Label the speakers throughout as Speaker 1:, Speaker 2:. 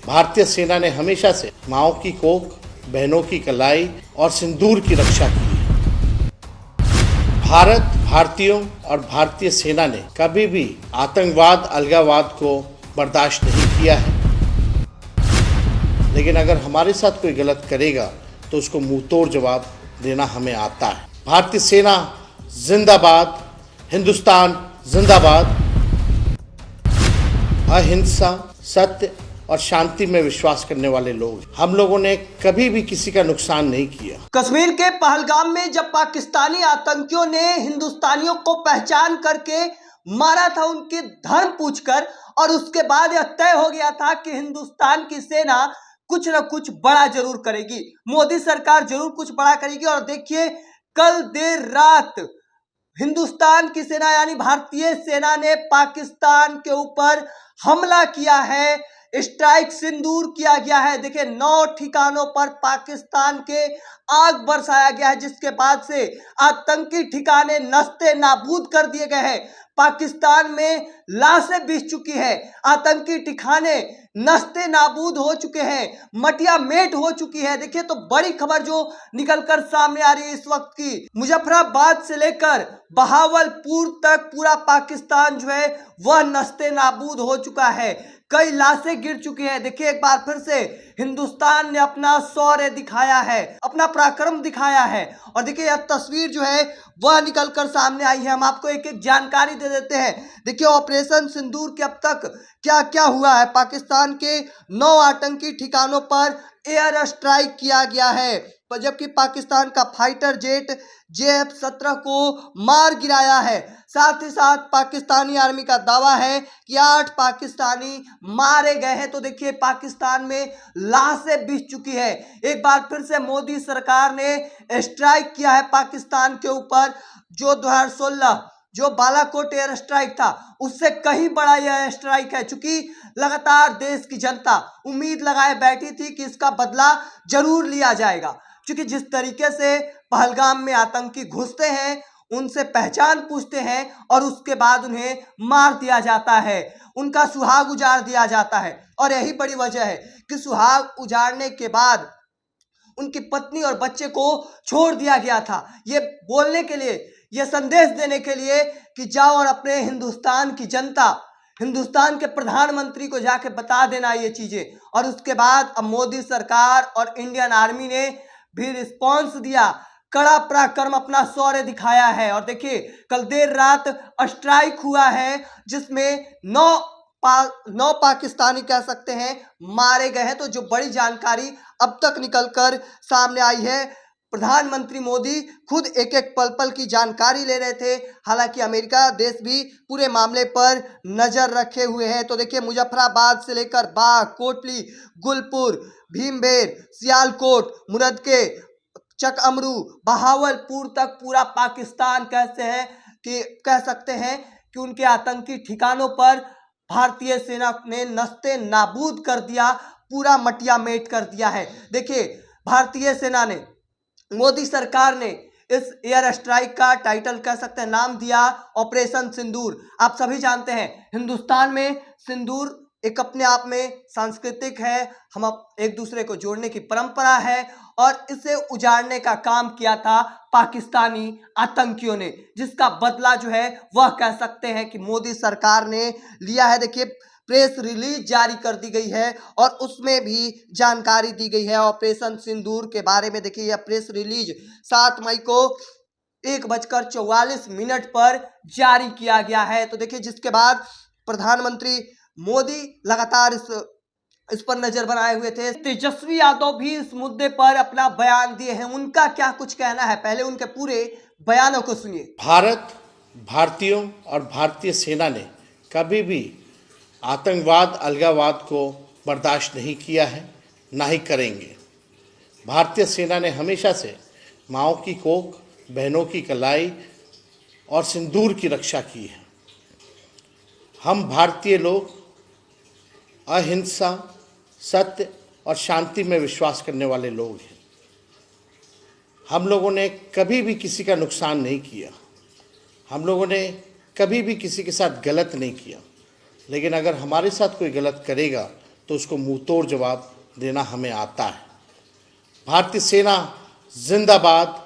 Speaker 1: भारतीय सेना ने हमेशा से माओं की कोख, बहनों की कलाई और सिंदूर की रक्षा की है। भारत, भारतीयों और भारतीय सेना ने कभी भी आतंकवाद, अलगाववाद को बर्दाश्त नहीं किया है। लेकिन अगर हमारे साथ कोई गलत करेगा तो उसको मुंहतोड़ जवाब देना हमें आता है। भारतीय सेना जिंदाबाद, हिंदुस्तान जिंदाबाद। अहिंसा, सत्य और शांति में विश्वास करने वाले लोग, हम लोगों ने कभी भी किसी का नुकसान नहीं किया।
Speaker 2: कश्मीर के पहलगाम में जब पाकिस्तानी आतंकियों ने हिंदुस्तानियों को पहचान करके मारा था, उनके धर्म पूछकर, और उसके बाद यह तय हो गया था कि हिंदुस्तान की सेना कुछ न कुछ बड़ा जरूर करेगी, मोदी सरकार जरूर कुछ बड़ा करेगी। और देखिए, कल देर रात हिंदुस्तान की सेना यानी भारतीय सेना ने पाकिस्तान के ऊपर हमला किया है, स्ट्राइक सिंदूर किया गया है। देखिए, 9 ठिकानों पर पाकिस्तान के आग बरसाया गया है, जिसके बाद से आतंकी ठिकाने नस्ते नाबूद कर दिए गए हैं। पाकिस्तान में लाशें बिछ चुकी है, आतंकी ठिकाने नस्ते नाबूद हो चुके हैं, मटिया मेट हो चुकी है। देखिए, तो बड़ी खबर जो निकलकर सामने आ रही है इस वक्त की, मुजफ्फराबाद से लेकर बहावलपुर तक पूरा पाकिस्तान जो है वह नस्ते नाबूद हो चुका है, कई लाशें गिर चुकी हैं। देखिए, एक बार फिर से हिंदुस्तान ने अपना शौर्य दिखाया है, अपना पराक्रम दिखाया है। और देखिए, यह तस्वीर जो है वह निकलकर सामने आई है। हम आपको एक एक जानकारी दे देते हैं। देखिए, ऑपरेशन सिंदूर के अब तक क्या क्या हुआ है। पाकिस्तान के 9 आतंकी ठिकानों पर एयर स्ट्राइक किया गया है, जबकि पाकिस्तान का फाइटर जेट JF-17 को मार गिराया है। साथ ही साथ पाकिस्तानी आर्मी का दावा है कि 8 पाकिस्तानी मारे गए हैं। तो देखिए, पाकिस्तान में लाशें बिछ चुकी है। एक बार फिर से मोदी सरकार ने स्ट्राइक किया है पाकिस्तान के ऊपर, जो 2016 जो बालाकोट एयर स्ट्राइक था उससे कहीं बड़ा यह स्ट्राइक है। चूंकि लगातार देश की जनता उम्मीद लगाए बैठी थी कि इसका बदला जरूर लिया जाएगा, क्योंकि जिस तरीके से पहलगाम में आतंकी घुसते हैं, उनसे पहचान पूछते हैं और उसके बाद उन्हें मार दिया जाता है, उनका सुहाग उजाड़ दिया जाता है। और यही बड़ी वजह है कि सुहाग उजाड़ने के बाद उनकी पत्नी और बच्चे को छोड़ दिया गया था, ये बोलने के लिए, ये संदेश देने के लिए कि जाओ और अपने हिंदुस्तान की जनता, हिंदुस्तान के प्रधानमंत्री को जाके बता देना ये चीजें। और उसके बाद अब मोदी सरकार और इंडियन आर्मी ने भी रिस्पॉन्स दिया, कड़ा पराक्रम, अपना शौर्य दिखाया है। और देखिए, कल देर रात स्ट्राइक हुआ है, जिसमें 9 पाकिस्तानी कह सकते हैं मारे गए हैं। तो जो बड़ी जानकारी अब तक निकलकर सामने आई है, प्रधानमंत्री मोदी खुद एक एक पल पल की जानकारी ले रहे थे। हालांकि अमेरिका देश भी पूरे मामले पर नजर रखे हुए हैं। तो देखिए, मुजफ्फराबाद से लेकर बाग, कोटली, गुलपुर, भीमबेर, सियालकोट, मुरदके, चकअमरू, बहावलपुर तक पूरा पाकिस्तान कह सकते हैं कि उनके आतंकी ठिकानों पर भारतीय सेना ने नस्ते नाबूद कर दिया, पूरा मटिया मेट कर दिया है। देखिए, भारतीय सेना ने, मोदी सरकार ने इस एयर स्ट्राइक का टाइटल कह सकते हैं, नाम दिया ऑपरेशन सिंदूर। आप सभी जानते हैं, हिंदुस्तान में सिंदूर एक अपने आप में सांस्कृतिक है, हम एक दूसरे को जोड़ने की परंपरा है, और इसे उजाड़ने का काम किया था पाकिस्तानी आतंकियों ने, जिसका बदला जो है वह कह सकते हैं कि मोदी सरकार ने लिया है। देखिए, प्रेस रिलीज जारी कर दी गई है और उसमें भी जानकारी दी गई है ऑपरेशन सिंदूर के बारे में। देखिए, यह प्रेस रिलीज 7 मई को 1:44 पर जारी किया गया है। तो देखिए, जिसके बाद प्रधानमंत्री मोदी लगातार इस पर नजर बनाए हुए थे। तेजस्वी यादव भी इस मुद्दे पर अपना बयान दिए हैं, उनका क्या कुछ कहना है, पहले उनके पूरे बयानों को सुनिए।
Speaker 1: भारत, भारतीयों और भारतीय सेना ने कभी भी आतंकवाद, अलगाववाद को बर्दाश्त नहीं किया है, ना ही करेंगे। भारतीय सेना ने हमेशा से माओं की कोख, बहनों की कलाई और सिंदूर की रक्षा की है। हम भारतीय लोग अहिंसा, सत्य और शांति में विश्वास करने वाले लोग हैं। हम लोगों ने कभी भी किसी का नुकसान नहीं किया, हम लोगों ने कभी भी किसी के साथ गलत नहीं किया। लेकिन अगर हमारे साथ कोई गलत करेगा तो उसको मुंहतोड़ जवाब देना हमें आता है। भारतीय सेना जिंदाबाद,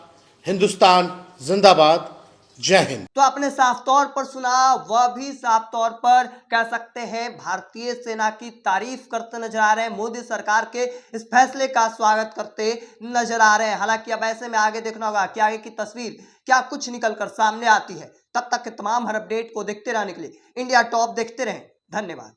Speaker 1: हिंदुस्तान जिंदाबाद, जय हिंद।
Speaker 2: तो आपने साफ तौर पर सुना, वह भी साफ तौर पर कह सकते हैं भारतीय सेना की तारीफ करते नजर आ रहे हैं, मोदी सरकार के इस फैसले का स्वागत करते नजर आ रहे हैं। हालांकि अब ऐसे में आगे देखना होगा कि आगे की तस्वीर क्या कुछ निकलकर सामने आती है। तब तक के तमाम हर अपडेट को देखते रहने के लिए इंडिया टॉप देखते रहें। धन्यवाद।